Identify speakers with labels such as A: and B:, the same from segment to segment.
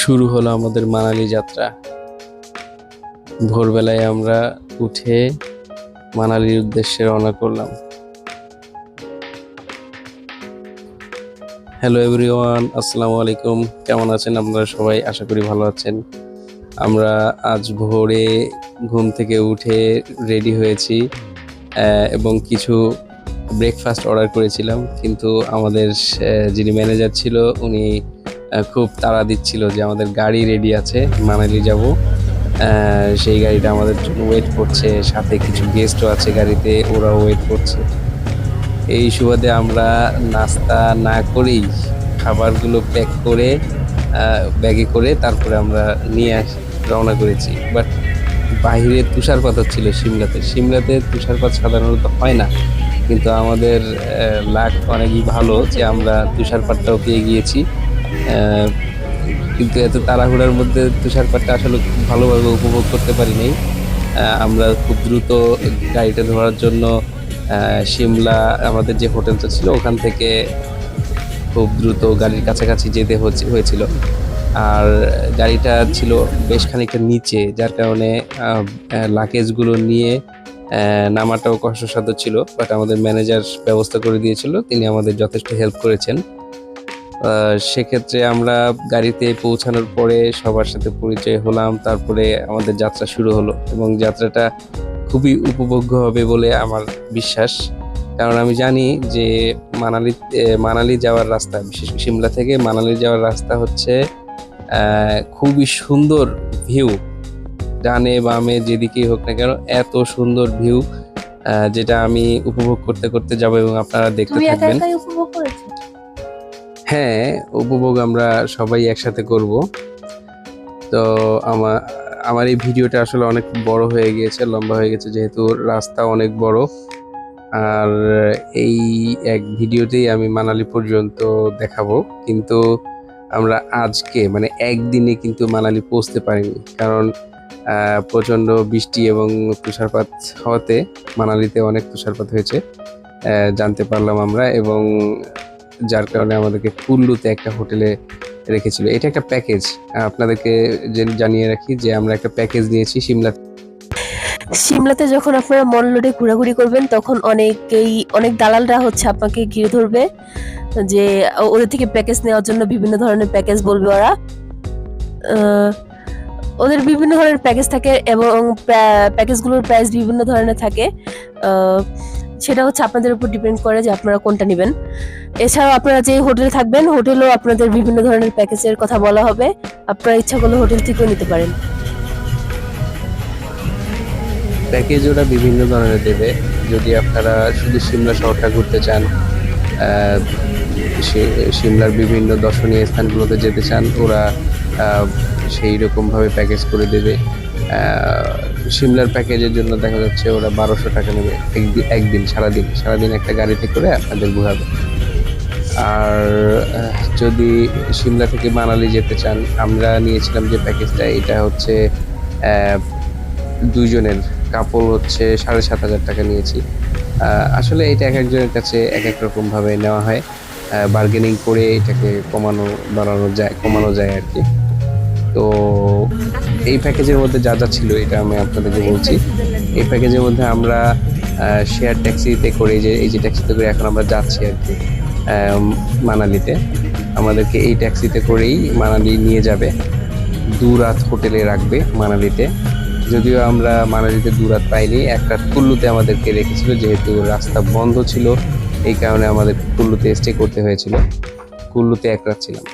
A: শুরু হলো আমাদের মানালি যাত্রা। ভোরবেলায় আমরা উঠে মানালির উদ্দেশ্যে রওনা করলাম। হ্যালো এভরিওয়ান, আসসালামু আলাইকুম। কেমন আছেন আপনারা সবাই? আশা করি ভালো আছেন। আমরা আজ ভোরে ঘুম থেকে উঠে রেডি হয়েছি এবং কিছু ব্রেকফাস্ট অর্ডার করেছিলাম, কিন্তু আমাদের যিনি ম্যানেজার ছিল উনি খুব তাড়া দিচ্ছিল যে আমাদের গাড়ি রেডি আছে, মানালি যাব। সেই গাড়িটা আমাদের জন্য ওয়েট করছে, সাথে কিছু গেস্টও আছে গাড়িতে, ওরাও ওয়েট করছে। এই সুবাদে আমরা নাস্তা না করেই খাবারগুলো প্যাক করে ব্যাগে করে তারপরে আমরা নিয়ে রওনা করেছি। বাট বাইরে তুষারপাত হচ্ছিল সিমলাতে তুষারপাত সাধারণত হয় না, কিন্তু আমাদের লাক অনেকই ভালো যে আমরা তুষারপাতটাও পেয়ে গিয়েছি। কিন্তু এত তাড়াহুড়ার মধ্যে তুষারপাতটা আসলে খুব ভালোভাবে উপভোগ করতে পারি নাই। আমরা খুব দ্রুত গাড়িটা ধরার জন্য সিমলা আমাদের যে হোটেলটা ছিল ওখান থেকে খুব দ্রুত গাড়ির কাছাকাছি যেতে হয়েছিল। আর গাড়িটা ছিল বেশ খানিকটা নিচে, যার কারণে লাগেজগুলো নিয়ে নামাটাও কষ্টসাধ্য ছিল। বাট আমাদের ম্যানেজার ব্যবস্থা করে দিয়েছিল, তিনি আমাদের যথেষ্ট হেল্প করেছেন। সেক্ষেত্রে আমরা গাড়িতে পৌঁছানোর পরে সবার সাথে পরিচয় হলাম, তারপরে আমাদের যাত্রা শুরু হলো এবং যাত্রাটা খুবই উপভোগ্য হবে বলে আমার বিশ্বাস। কারণ আমি জানি যে মানালি যাওয়ার রাস্তা, বিশেষ করে সিমলা থেকে মানালি যাওয়ার রাস্তা হচ্ছে খুবই সুন্দর ভিউ। ডানে বামে যেদিকেই হোক না কেন এত সুন্দর ভিউ, যেটা আমি উপভোগ করতে করতে যাব এবং আপনারা দেখতে থাকবেন। হ্যাঁ, উপভোগ আমরা সবাই একসাথে করব। তো আমার এই ভিডিওটা আসলে অনেক বড় হয়ে গিয়েছে, লম্বা হয়ে গেছে, যেহেতু রাস্তা অনেক বড়। আর এই এক ভিডিওতেই আমি মানালি পর্যন্ত দেখাবো, কিন্তু আমরা আজকে মানে একদিনে কিন্তু মানালি পৌঁছতে পারিনি, কারণ প্রচণ্ড বৃষ্টি এবং তুষারপাত হওয়াতে মানালিতে অনেক তুষারপাত হয়েছে জানতে পারলাম আমরা, এবং যার কারণে আমাদেরকে কুল্লুতে একটা হোটেলে রেখেছিল। এটা একটা প্যাকেজ, আপনাদেরকে জানিয়ে রাখি যে আমরা একটা প্যাকেজ নিয়েছি
B: সিমলাতে। যখন আপনারা মল রোডে ঘোরাঘুরি করবেন তখন অনেক দালালরা হচ্ছে আপনাকে ঘিরে ধরবে, যে ওদের থেকে প্যাকেজ নেওয়ার জন্য বিভিন্ন ধরনের প্যাকেজ বলবে ওরা। ওদের বিভিন্ন ধরনের প্যাকেজ থাকে এবং প্যাকেজগুলোর প্রাইস বিভিন্ন ধরনের থাকে। সেটা হচ্ছে আপনাদের উপর ডিপেন্ড করে যে আপনারা কোনটা নেবেন। এছাড়াও আপনারা যে হোটেলে থাকবেন, হোটেলেও আপনাদের বিভিন্ন ধরনের প্যাকেজের কথা বলা হবে, আপনারা ইচ্ছা করলে হোটেল থেকেও নিতে পারেন।
A: প্যাকেজ ওরা বিভিন্ন ধরনের দেবে। যদি আপনারা শুধু সিমলা শহরটা ঘুরতে চান, সিমলার বিভিন্ন দর্শনীয় স্থানগুলোতে যেতে চান, ওরা সেই রকমভাবে প্যাকেজ করে দেবে। সিমলার প্যাকেজের জন্য দেখা যাচ্ছে ওরা 1200 টাকা নেবে একদিন, সারাদিন একটা গাড়িতে করে আপনাদের ঘোরাবে। আর যদি সিমলা থেকে মানালি যেতে চান, আমরা নিয়েছিলাম যে প্যাকেজটা, এটা হচ্ছে দুইজনের কাপল হচ্ছে 7,500 টাকা নিয়েছি। আসলে এটা এক একজনের কাছে এক এক রকমভাবে নেওয়া হয়, বার্গেনিং করে এটাকে কমানো যায় আর কি। তো এই প্যাকেজের মধ্যে যা যা ছিল এটা আমি আপনাদেরকে বলছি। এই প্যাকেজের মধ্যে আমরা শেয়ার ট্যাক্সিতে করে, এই যে ট্যাক্সিতে করে এখন আমরা যাচ্ছি আর কি মানালিতে, আমাদেরকে এই ট্যাক্সিতে করেই মানালি নিয়ে যাবে, 2 রাত হোটেলে রাখবে মানালিতে। যদিও আমরা মানালিতে 2 রাত পাইনি, 1 রাত কুল্লুতে আমাদেরকে রেখেছিল, যেহেতু রাস্তা বন্ধ ছিল এই কারণে আমাদের কুল্লুতে স্টে করতে হয়েছিল। কুল্লুতে 1 রাত ছিলাম।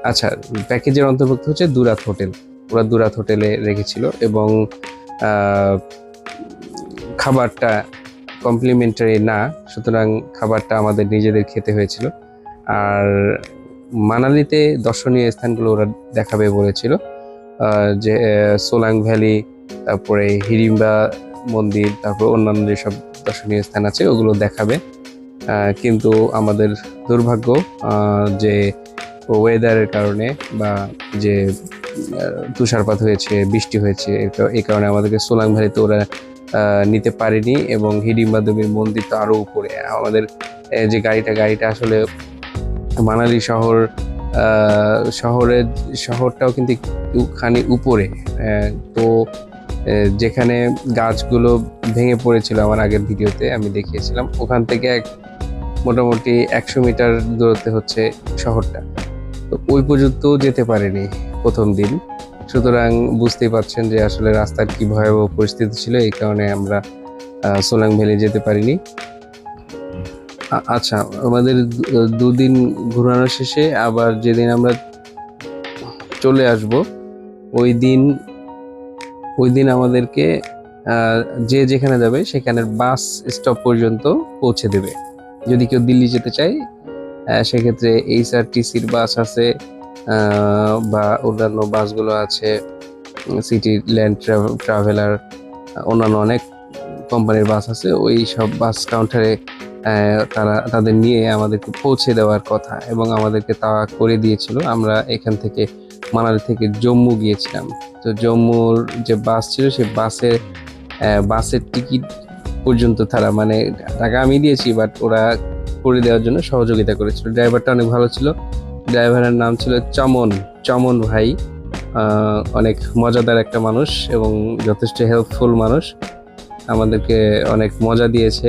A: আচ্ছা, প্যাকেজের অন্তর্ভুক্ত হচ্ছে 2 রাত হোটেল, ওরা 2 রাত হোটেলে রেখেছিল, এবং খাবারটা কমপ্লিমেন্টারি না, সুতরাং খাবারটা আমাদের নিজেদের খেতে হয়েছিল। আর মানালিতে দর্শনীয় স্থানগুলো ওরা দেখাবে বলেছিল, যে সোলাং ভ্যালি, তারপরে হিড়িম্বা মন্দির, তারপর অন্যান্য যেসব দর্শনীয় স্থান আছে ওগুলো দেখাবে। কিন্তু আমাদের দুর্ভাগ্য যে ওয়েদারের কারণে, বা যে তুষারপাত হয়েছে, বৃষ্টি হয়েছে, এই কারণে আমাদেরকে সোলাং ভ্যালিতে ওরা নিতে পারেনি, এবং হিড়িম্বা দেবীর মন্দির তো আরও উপরে। আমাদের যে গাড়িটা আসলে মানালি শহর শহরটাও কিন্তু একটুখানি উপরে। তো যেখানে গাছগুলো ভেঙে পড়েছিল আমার আগের ভিডিওতে আমি দেখিয়েছিলাম, ওখান থেকে মোটামুটি 100 মিটার দূরত্বে হচ্ছে শহরটা। তো ওই পর্যন্ত যেতে পারিনি প্রথম দিন, সুতরাং বুঝতেই পারছেন যে আসলে রাস্তার কি ভয়াবহ পরিস্থিতি ছিল। এই কারণে আমরা সোলাং ভ্যালি যেতে পারিনি। আচ্ছা, আমাদের দুদিন ঘোরানো শেষে আবার যেদিন আমরা চলে আসব, ওই দিন আমাদেরকে যে যেখানে যাবে সেখানের বাস স্টপ পর্যন্ত পৌঁছে দেবে। যদি কেউ দিল্লি যেতে চায় সেক্ষেত্রে HRTC-র বাস আছে, বা অন্যান্য বাসগুলো আছে, সিটি ল্যান্ড ট্রাভেলার, অন্যান্য অনেক কোম্পানির বাস আছে। ওই সব বাস কাউন্টারে তাদের নিয়ে আমাদেরকে পৌঁছে দেওয়ার কথা, এবং আমাদেরকে তা করে দিয়েছিল। আমরা এখান থেকে মানালি থেকে জম্মু গিয়েছিলাম। তো জম্মুর যে বাস ছিল সেই বাসের টিকিট পর্যন্ত তারা, মানে টাকা আমি দিয়েছি, বাট ওরা করে দেওয়ার জন্য সহযোগিতা করেছিল। ড্রাইভারটা অনেক ভালো ছিল। ড্রাইভারের নাম ছিল চমন ভাই। অনেক মজাদার একটা মানুষ এবং যথেষ্ট হেল্পফুল মানুষ। আমাদেরকে অনেক মজা দিয়েছে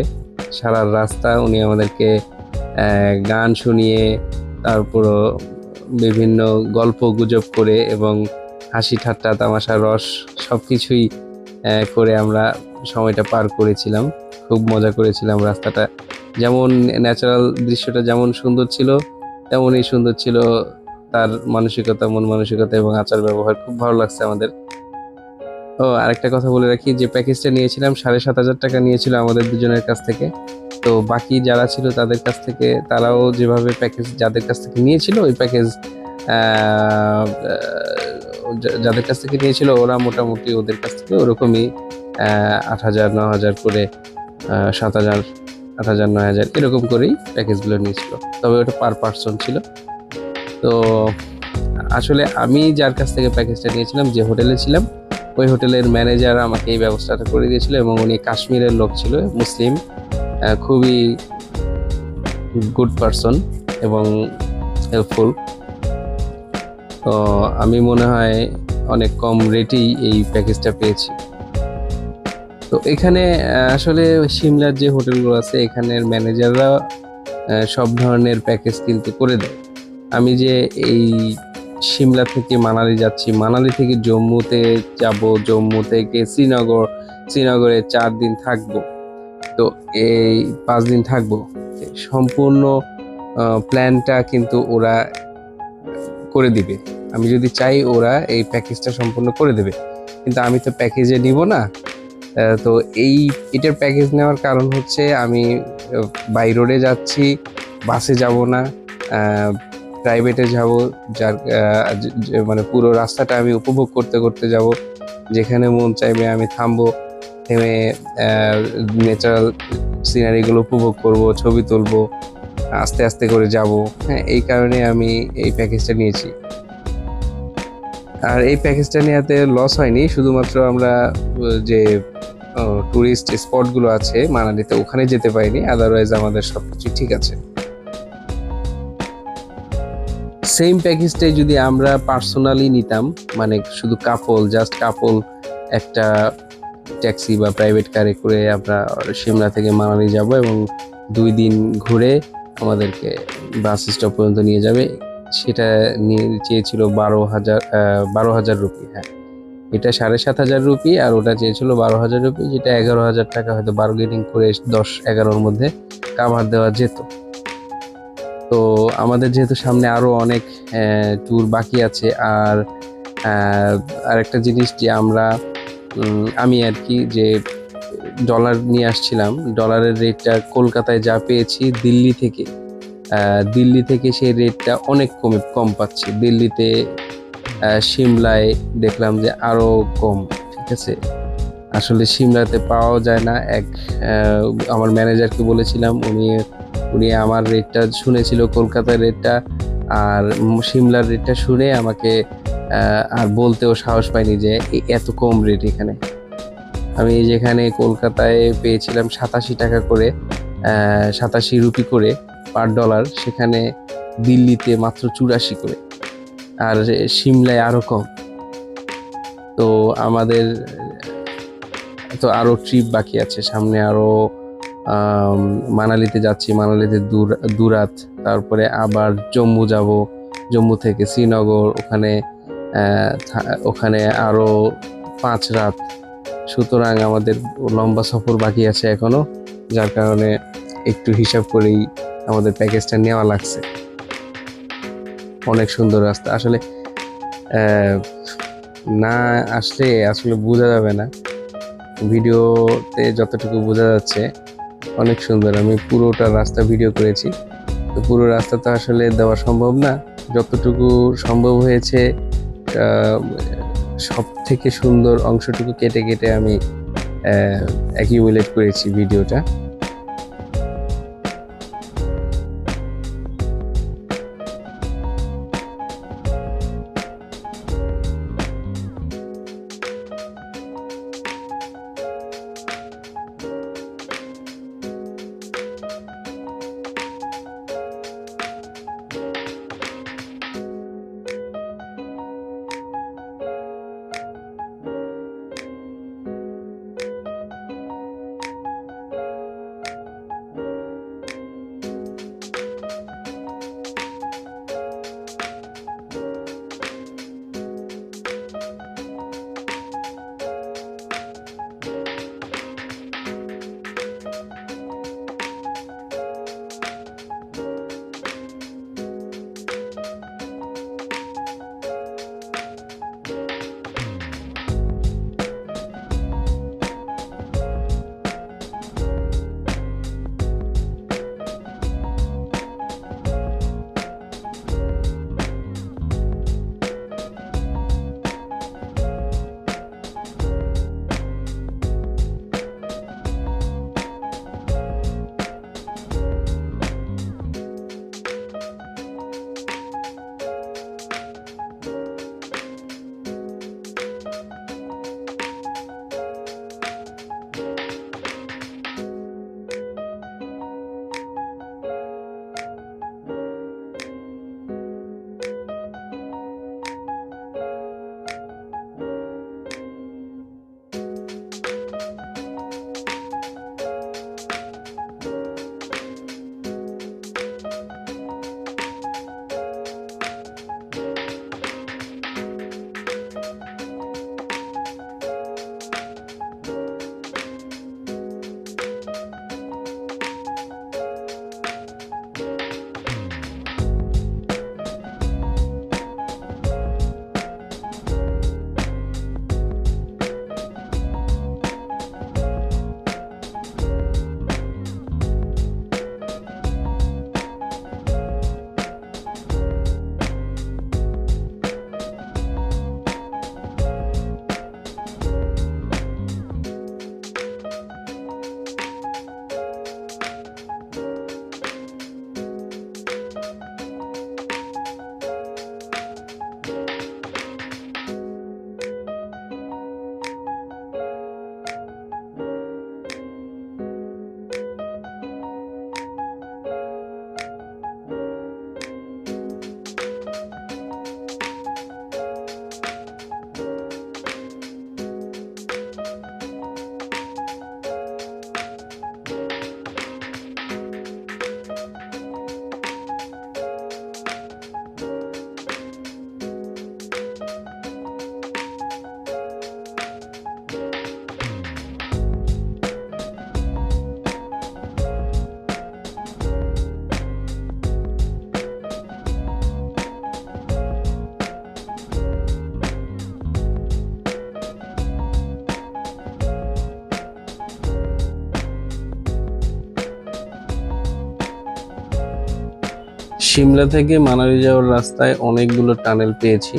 A: সারা রাস্তা। উনি আমাদেরকে গান শুনিয়ে, তারপরও বিভিন্ন গল্প গুজব করে এবং হাসি ঠাট্টা তামাশা রস সব কিছুই করে আমরা সময়টা পার করেছিলাম। খুব মজা করেছিলাম। রাস্তাটা যেমন ন্যাচারাল দৃশ্যটা যেমন সুন্দর ছিল, তেমনই সুন্দর ছিল তার মানসিকতা, মন মানসিকতা এবং আচার ব্যবহার। খুব ভালো লাগছে আমাদের। ও আরেকটা কথা বলে রাখি, যে প্যাকেজটা নিয়েছিলাম 7,500 টাকা নিয়েছিল আমাদের দুজনের কাছ থেকে। তো বাকি যারা ছিল তাদের কাছ থেকে, তারাও যেভাবে প্যাকেজ যাদের কাছ থেকে নিয়েছিল, ওই প্যাকেজ যাদের কাছ থেকে নিয়েছিল ওরা মোটামুটি ওদের কাছ থেকে ওরকমই 8,000 9,000 করে, 7,000 8,000 9,000 এরকম করেই প্যাকেজগুলো নিয়েছিল। তবে ওটা পার পার্সন ছিল। তো আসলে আমি যার কাছ থেকে প্যাকেজটা নিয়েছিলাম, যে হোটেলে ছিলাম, ওই হোটেলের ম্যানেজার আমাকে এই ব্যবস্থাটা করে দিয়েছিল, এবং উনি কাশ্মীরের লোক ছিল, মুসলিম, খুবই গুড পারসন এবং হেল্পফুল। তো আমি মনে হয় অনেক কম রেটেই এই প্যাকেজটা পেয়েছি। তো এখানে আসলে সিমলার যে হোটেলগুলো আছে, এখানের ম্যানেজাররা সব ধরনের প্যাকেজ কিন্তু করে দেয়। আমি যে এই সিমলা থেকে মানালি যাচ্ছি, মানালি থেকে জম্মুতে যাব, জম্মু থেকে শ্রীনগরে 4 দিন থাকবো, তো এই 5 দিন থাকবো, সম্পূর্ণ প্ল্যানটা কিন্তু ওরা করে দিবে। আমি যদি চাই ওরা এই প্যাকেজটা সম্পূর্ণ করে দেবে, কিন্তু আমি তো প্যাকেজে নিব না। তো এটার প্যাকেজ নেওয়ার কারণ হচ্ছে আমি বাই রোডে যাচ্ছি, বাসে যাব না, প্রাইভেটে যাব, যার মানে পুরো রাস্তাটা আমি উপভোগ করতে করতে যাব। যেখানে মন চাইবে আমি থামবো, থেমে ন্যাচারাল সিনারিগুলো উপভোগ করব, ছবি তুলবো, আস্তে আস্তে করে যাব। হ্যাঁ, এই কারণে আমি এই প্যাকেজটা নিয়েছি। আর এই প্যাকেজটা নেওয়াতে লস হয়নি, শুধুমাত্র আমরা যে টুরিস্ট স্পটগুলো আছে মানালিতে ওখানে যেতে পারিনি, আদারওয়াইজ আমাদের সবকিছু ঠিক আছে। সেম প্যাকেজটাই যদি আমরা পার্সোনালি নিতাম, মানে শুধু জাস্ট কাপল, একটা ট্যাক্সি বা প্রাইভেট কারে করে আমরা সিমলা থেকে মানালি যাব এবং 2 দিন ঘুরে আমাদেরকে বাস স্টপ পর্যন্ত নিয়ে যাবে, সেটা নিয়ে চেয়েছিল 12,000 রুপি। হ্যাঁ, এটা 7,500 রুপি, আর ওটা চেয়েছিল 12,000 রুপি, যেটা 11,000 টাকা হয়তো বার্গেনিং করে 10-11-র মধ্যে কাভার দেওয়া যেত। তো আমাদের যেহেতু সামনে আরো অনেক ট্যুর বাকি আছে, আর আরেকটা জিনিস যে আমি আর কি যে ডলার নিয়ে আসছিলাম, ডলারের রেটটা কলকাতায় যা পেয়েছি দিল্লি থেকে সেই রেটটা অনেক কম পাচ্ছি। দিল্লিতে সিমলায় দেখলাম যে আরো কম। ঠিক আছে, আসলে সিমলাতে পাওয়া যায় না। আমার ম্যানেজারকে বলেছিলাম, উনি আমার রেটটা শুনেছিল, কলকাতার রেটটা আর সিমলার রেটটা শুনে আমাকে আর বলতেও সাহস পাইনি যে এত কম রেট এখানে। আমি যেখানে কলকাতায় পেয়েছিলাম 87 টাকা করে, 87 রুপি করে পার ডলার, সেখানে দিল্লিতে মাত্র 84 করে, আর সিমলায় আরো কম। তো আমাদের তো আরো ট্রিপ বাকি আছে সামনে, আরো মানালিতে যাচ্ছি, মানালিতে দুরাত, তারপরে আবার জম্মু যাব, জম্মু থেকে শ্রীনগর, ওখানে আরো 5 রাত। সুতরাং আমাদের লম্বা সফর বাকি আছে এখনো, যার কারণে একটু হিসাব করেই আমাদের প্যাকেজটা নেওয়া লাগছে। অনেক সুন্দর রাস্তা আসলে, না আসলে আসলে বোঝা যাবে না, ভিডিওতে যতটুকু বোঝা যাচ্ছে অনেক সুন্দর। আমি পুরোটা রাস্তা ভিডিও করেছি, তো পুরো রাস্তা তো আসলে দেওয়া সম্ভব না, যতটুকু সম্ভব হয়েছে সব থেকে সুন্দর অংশটুকু কেটে কেটে আমি অ্যাকিউমুলেট করেছি ভিডিওটা। সিমলা থেকে মানালি যাওয়ার রাস্তায় অনেকগুলো টানেল পেয়েছি,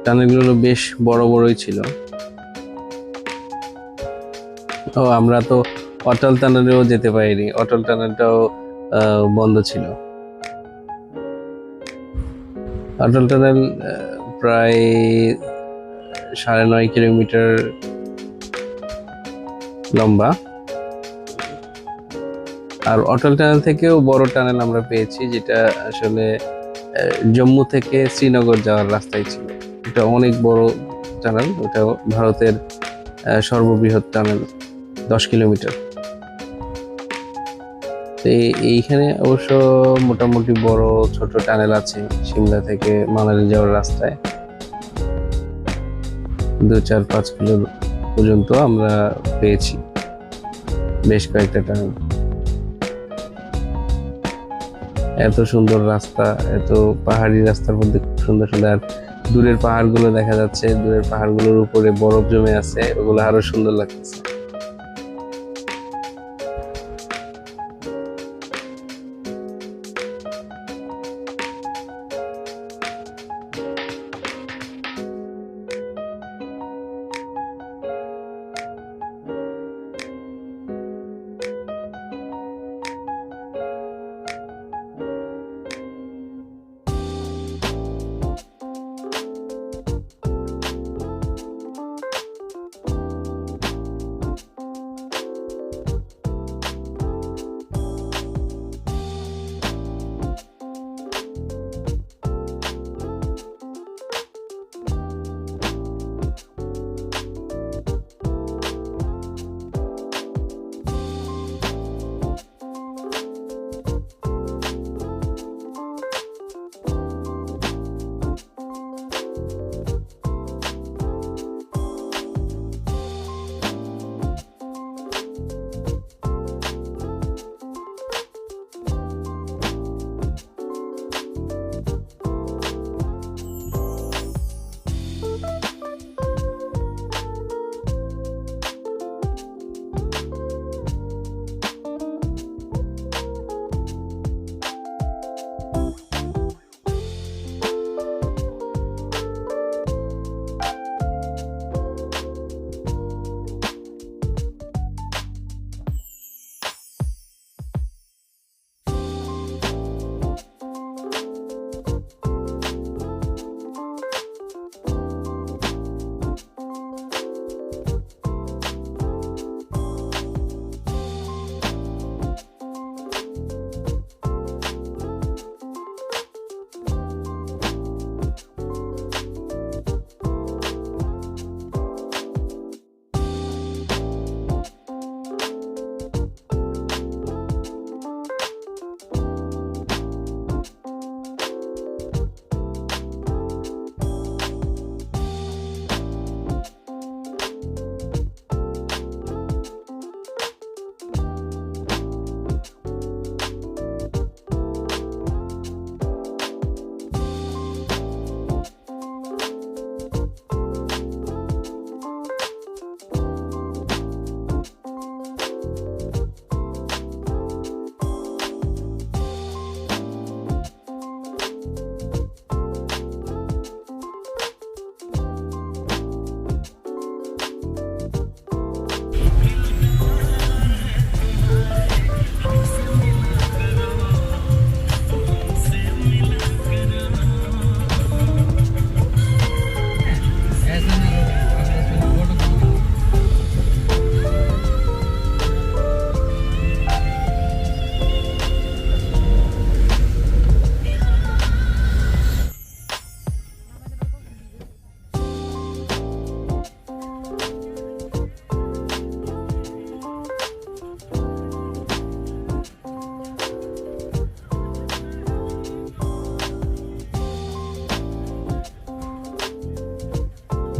A: টানেলগুলো বেশ বড় বড়ই ছিল। ও আমরা তো অটল টানেলেও যেতে পারিনি, অটল টানেলটাও বন্ধ ছিল। অটল টানেল প্রায় 9.5 কিলোমিটার লম্বা, আর অটল টানেল থেকেও বড় টানেল আমরা পেয়েছি, যেটা আসলে জম্মু থেকে শ্রীনগর যাওয়ার রাস্তায় ছিল। এটা অনেক বড় টানেল, ওটা ভারতের সর্ববৃহৎ টানেল, 10 কিলোমিটার। তো এইখানে অবশ্য মোটামুটি বড় ছোট টানেল আছে সিমলা থেকে মানালি যাওয়ার রাস্তায়। 2, 4, 5 কিলো পর্যন্ত আমরা পেয়েছি বেশ কয়েকটা টানেল। এত সুন্দর রাস্তা, এত পাহাড়ি রাস্তার মধ্যে খুব সুন্দর সুন্দর, আর দূরের পাহাড়গুলো দেখা যাচ্ছে, দূরের পাহাড়গুলোর উপরে বরফ জমে আছে, ওগুলো আরো সুন্দর লাগতেছে।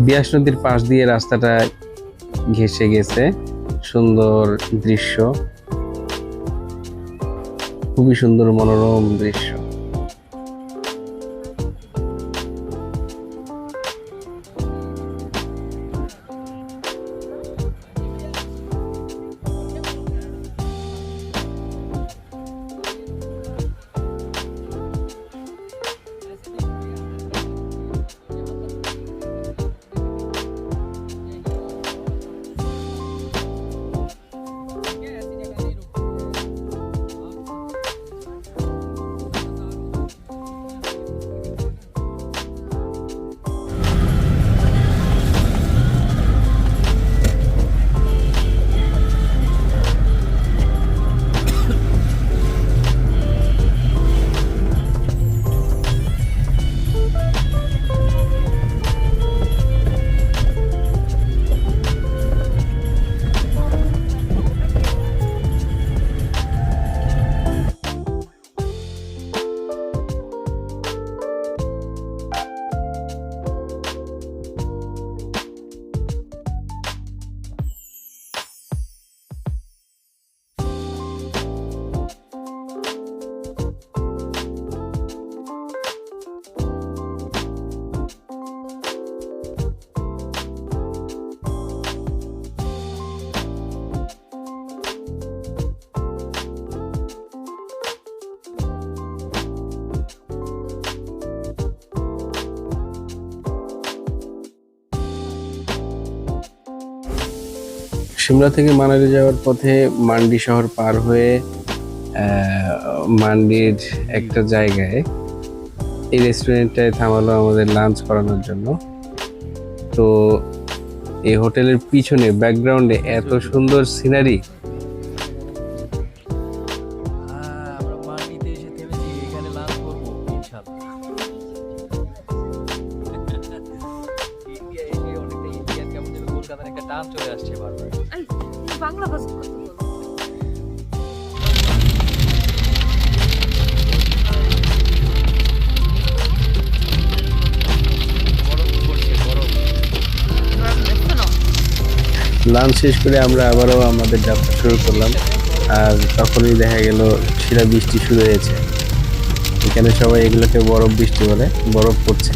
A: বিয়াস নদীর পাশ দিয়ে রাস্তাটা ঘেঁষে গেছে, সুন্দর দৃশ্য, খুবই সুন্দর মনোরম দৃশ্য। সিমলা থেকে মানালি যাওয়ার পথে মান্ডি শহর পার হয়ে মান্ডির একটা জায়গায় এই রেস্টুরেন্টটায় থামালো আমাদের লাঞ্চ করানোর জন্য। তো এই হোটেলের পিছনে ব্যাকগ্রাউন্ডে এত সুন্দর সিনারি,
C: আমরা মান্ডিতে এসে থেমেছি, এখানে লাঞ্চ করবো ইনশাআল্লাহ। ইন্ডিয়া এসে অনেকটা ইন্ডিয়ান কেমন যেন কলকাতার একটা টান চলে আসছে বারবার।
B: বাংলা ভাষা কথা বলো।
C: বরফ পড়ছে, বরফ।
A: লাঞ্চ শেষ করে আমরা আবারও আমাদের যাত্রা শুরু করলাম। আর তখনই দেখা গেল শিলা বৃষ্টি শুরু হয়েছে। এখানে সবাই এগুলোকে বরফ বৃষ্টি বলে, বরফ পড়ছে।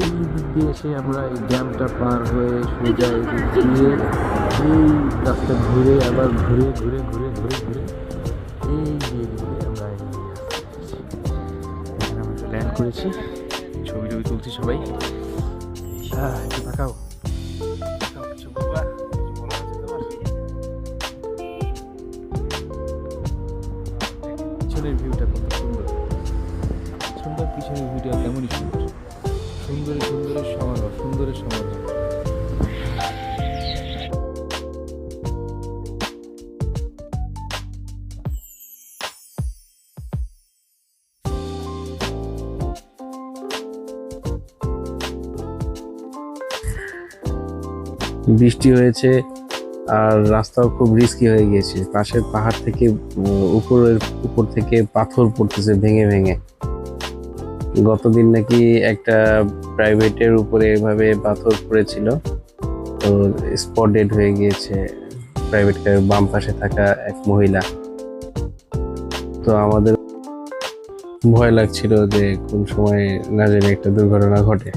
C: এই দিক দিয়ে এসে আমরা এই ড্যামটা পার হয়ে সোজা এদিক দিয়ে এই রাস্তা ঘুরে আবার ঘুরে ঘুরে ঘুরে ঘুরে ঘুরে এই যে এদিক দিয়ে আমরা এগিয়ে আসছি। এখানে আমরা ল্যান্ড করেছি, ছবি টবি তুলছি সবাই। একটু তাকাও, তাকাও, কিছু বলবা? কিছু বলার আছে তোমার? পিছনের ভিউটা কত সুন্দর, সুন্দর পিছনের ভিউটা তেমনই সুন্দর। সুন্দরে সুন্দরের সমারোহ, সুন্দরের সমারোহ।
A: বৃষ্টি হয়েছে আর রাস্তাও খুব রিস্কি হয়ে গিয়েছে। পাশের পাহাড় থেকে উপর থেকে পাথর পড়তেছে ভেঙে ভেঙে। গতদিন নাকি একটা প্রাইভেটের উপরে এভাবে পাথর পড়েছিল, তো স্পট ডেড হয়ে গিয়েছে প্রাইভেট কারের বাম পাশে থাকা এক মহিলা। তো আমাদের ভয় লাগছিল যে কোন সময় না জানি একটা দুর্ঘটনা ঘটে।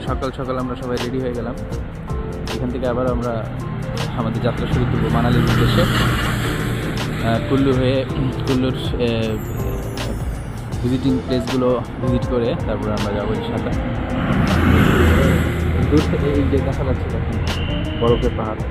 C: সকাল সকাল আমরা সবাই রেডি হয়ে গেলাম। এখান থেকে আবার আমরা আমাদের যাত্রা শুরু করবো মানালির উদ্দেশ্যে। কুল্লু হয়ে কুল্লুর ভিজিটিং প্লেসগুলো ভিজিট করে তারপরে আমরা যাবো সাথে। দূর থেকে এই যে দেখা যাচ্ছে দেখুন বরফের পাহাড়।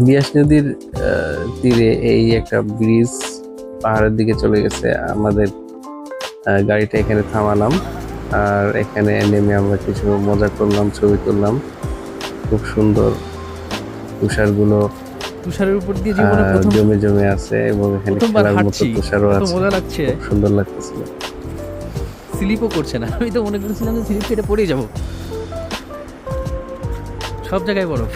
A: বিয়াস নদীর তীরে এই একটা ব্রিজ পাহাড়ের দিকে চলে গেছে। আমাদের গাড়িটা এখানে থামালাম, আর এখানে নেমে আমরা কিছু মজা করলাম, ছবি তুললাম। খুব সুন্দর তুষারগুলো
C: তুষারের উপর দিয়ে জীবনে প্রথম
A: জমে জমে আছে, এবং এখানে
C: প্রথমবার
A: খেলার মতো
C: হাঁটছি,
A: তুষারও
C: কত
A: আছে।
C: মজা লাগছে।
A: খুব সুন্দর লাগতেছিল।
C: স্লিপও করছে না, আমি তো মনে করেছিলাম যে স্লিপ কেটে পড়ে যাব। সব জায়গায় বরফ।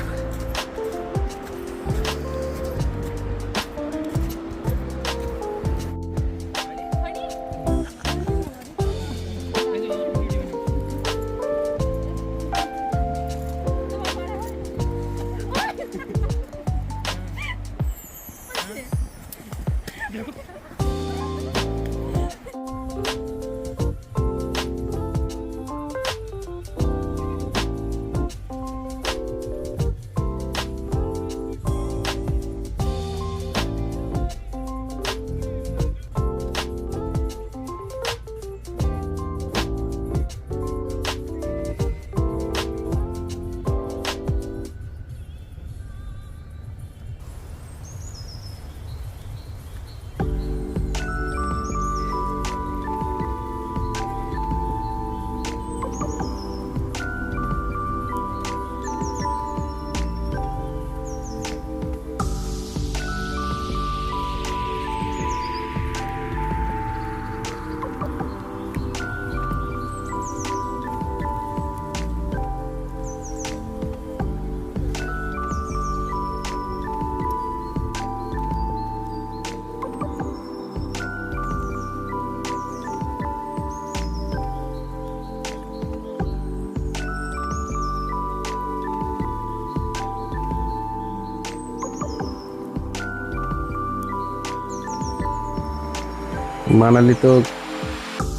A: মানালি তো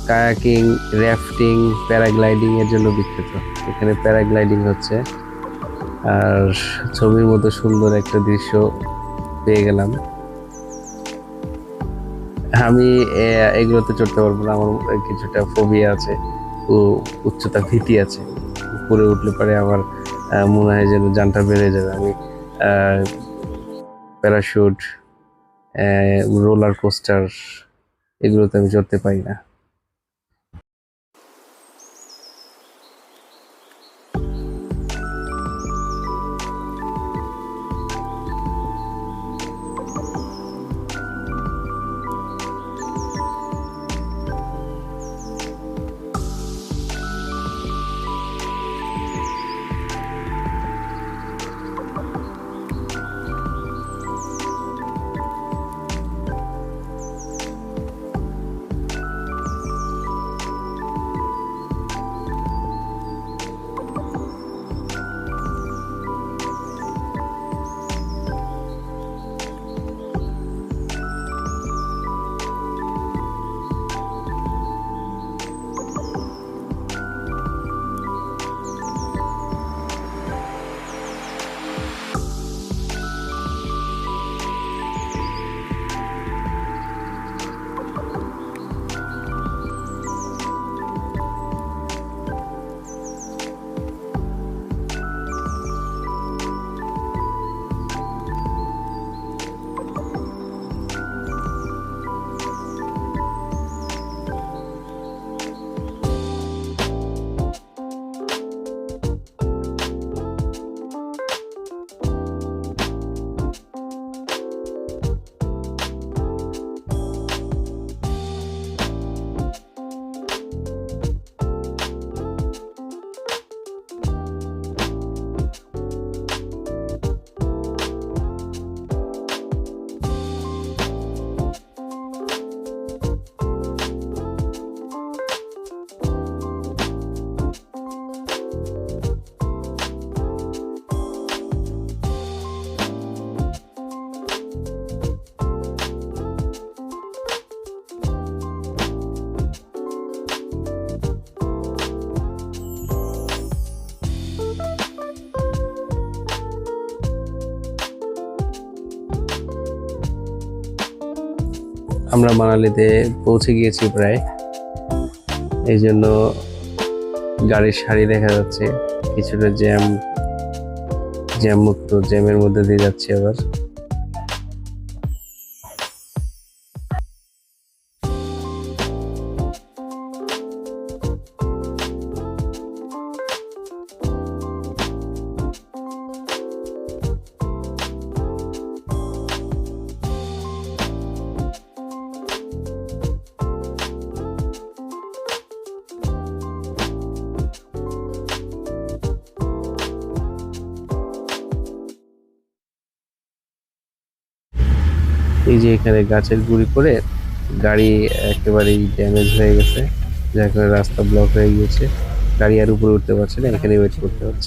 A: কায়াকিং, র্যাফটিং, প্যারাগ্লাইডিং এর জন্য বিখ্যাত। এখানে প্যারাগ্লাইডিং হচ্ছে, আর ছবির মতো সুন্দর একটা দৃশ্য পেয়ে গেলাম। আমি এগুলোতে চড়তে পারবো না, আমার কিছুটা ফোবিয়া আছে, ও উচ্চতা ভীতি আছে। উপরে উঠলে পরে আমার মনে হয় যেন জানটা বেড়ে যাবে। আমি প্যারাশুট, রোলার কোস্টার, এগুলোতে আমি চড়তে পারি না। আমরা মানালিতে পৌঁছে গিয়েছি প্রায়, এই জন্য গাড়ির সারি দেখা যাচ্ছে, কিছুটা জ্যাম মুক্ত, জ্যামের মধ্যে দিয়ে যাচ্ছি আবার। এই যে এখানে গাছের গুঁড়ি করে গাড়ি একেবারেই ড্যামেজ হয়ে গেছে, যার কারণে রাস্তা ব্লক হয়ে গিয়েছে, গাড়ি আর উপরে উঠতে পারছে না, এখানে ওয়েট করতে হচ্ছে।